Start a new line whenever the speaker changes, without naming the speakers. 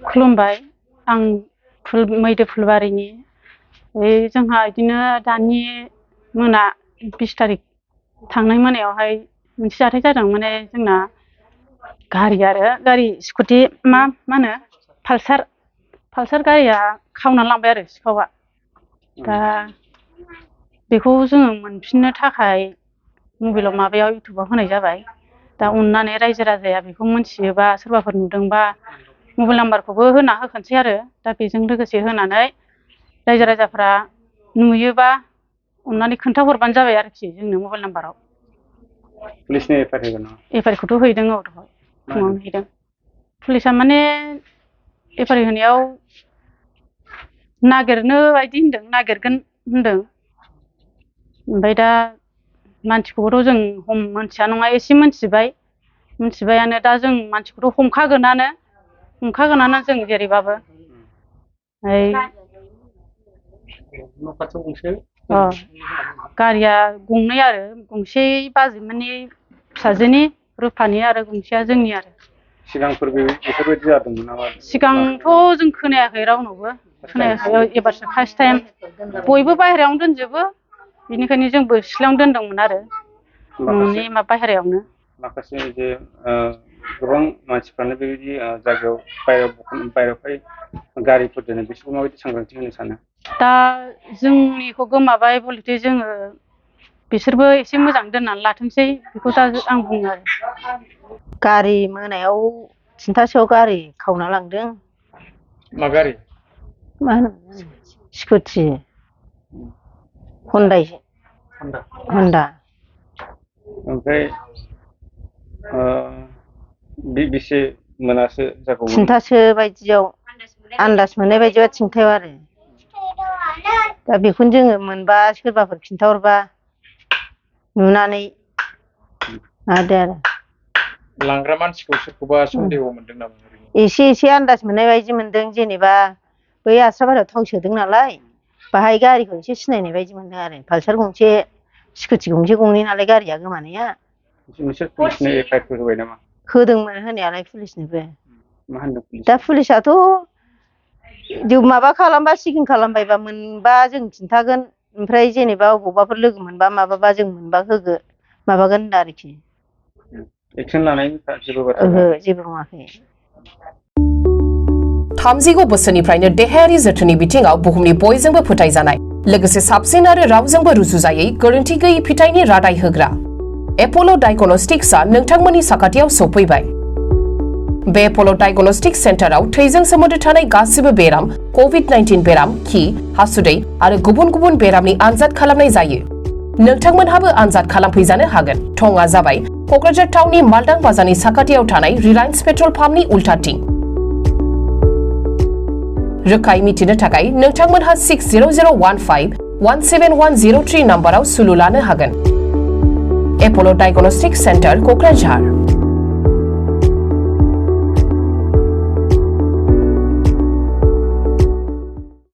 खुलुमबाय आं मैदो फुलबारिनि जोंहा बिदिनो दानि मोना 20 तारिख थांनाय मोनायावहाय मोनसे जाथाय जादों माने जोंना गारि स्कुटि मा होनो पालसार गारिया खावनानै लांबाय आरो सिखावा दा बेखौ जोङो मोनफिननो थाखाय मबाइलाव माबायाव इउटुबाव होनाय जाबाय दा अननानै रायजो राजाया बेखौ मोनथियोबा सोरबाफोर नुदोंबा मबाइल नाम्बारखौबो होना होखानोसै आरो दा बेजों लोगोसे होनानै रायजो राजाफ्रा नुयोबा अननानै खोन्थाहरबानो जाबाय आरोखि जोंनो मबाइल नाम्बाराव
पुलिसनि एफआइआर होगोन नामा?
एफआइआरखौथ' हैदों औ दहाय फुङावनो हैदों पुलिसा माने एफआइआर होनायाव नागिरनो बायदि होनदों नागिरगोन होनदों ओमफ्राय दा मानसिखौबोथ' जों मोनथिया नङा एसे मोनथिबायानो दा जों मानसिखौथ' हमखागोनानो जों जेरैबाबो गारिया गंनै आरो गंसे बाजैमोननि फिसाजोनि रुफानि आरो गंसेया जोंनि आरो
सिगांफोर बेफोरबायदि जादोंमोन नामा?
सिगांथ' जों खोनायाखै रावनावबो खोनायाखै एबारसो फार्स्ट टाइम बयबो बाहेरायावनो दोनजोबो बेनिखायनो जोंबो सिथ्लायावनो दोनदोंमोन आरो न'नि बाहेरायावनो
माखासे जे गोबां मानसिफ्रानो बेबायदि जायगायाव बायहेरायावहाय गारिफोर दोनो बिसोरखौ माबायदि सांग्रांथि होनो सानो?
दा जोंनिखौ गोमाबाय बलथे जोङो बिसोरबो एसे मोजां दोननानै लाथोंसै बेखौ दा आं बुङो आरो
गारि मोनायाव 3थासोआव गारि खावना लांदों
मा गारि?
मा होनो स्कुटि हन्डा
ओमफ्राय बेसे मोनासो जागौमोन?
3थासो बायदियाव आन्दाज मोननाय बायदिबा 3थायाव आरो दा बेखौनो जोङो मोनबा सोरबाफोर खिन्थाहरबा नुनानै मादो आरो
लांग्रा मानसिखौ सोरखौबा सन्देह मोनदों नामा?
एसे आन्दाज मोननाय बायदि मोनदों जेनेबा बै आस्राबारियाव थाव सोदों नालाय बाहाय गारिखौ एसे सिनायनाय बायदि मोनदों आरो पालसार गंसे स्कुटि गंनै नालाय गारिया गोमानाया
नोंसोर पुलिसनो एफआइआर होबाय नामा?
होदोंमोन होनायालाय पुलिसनोबो
मा होनदों पुलिस?
दा पुलिसाथ' माबा खालामबा चेकिं खालामबायबा मोनबा जों खिन्थागोन ओमफ्राय जेनेबा अबावबाफोर लोगो मोनबा माबाबा जों मोनबा माबागोन होनदों आरोखि
एक्सन लानायनि जेबो बाथ्रा
जेबो बुङाखै
30 बोसोरनिफ्रायनो देहायारि जोथोननि बिथिङाव बुहुमनि बयजोंबो फोथायजानाय लोगोसे साबसिन आरो रावजोंबो रुजुजायै गोरोन्थि गैयै फिथाइनि रादाय होग्रा एप'ल' डायग्नोस्टिक्सआ नोंथांमोननि साखाथियाव सौफैबाय बे एप'ल' डायग्नोस्टिक्स सेन्टाराव थैजों सोमोन्दो थानाय गासिबो बेराम कभिड-19 बेराम खि हासुदै आरो गुबुन बेरामनि आनजाद खालामनाय जायो नोंथांमोनहाबो आनजाद खालामफैजानो हागोन थंआ जाबाय क'क्राझार टाउननि मालदां बाजारनि साखाथियाव थानाय रिलायन्स पेट्रल पाम्पनि उल्टाथिं रोखायै मिथिनो थाखाय नोंथांमोनहा 60015171003 नाम्बाराव सुलु लानो हागोन एप'ल' डायग्नोस्टिक्स सेन्टार क'क्राझार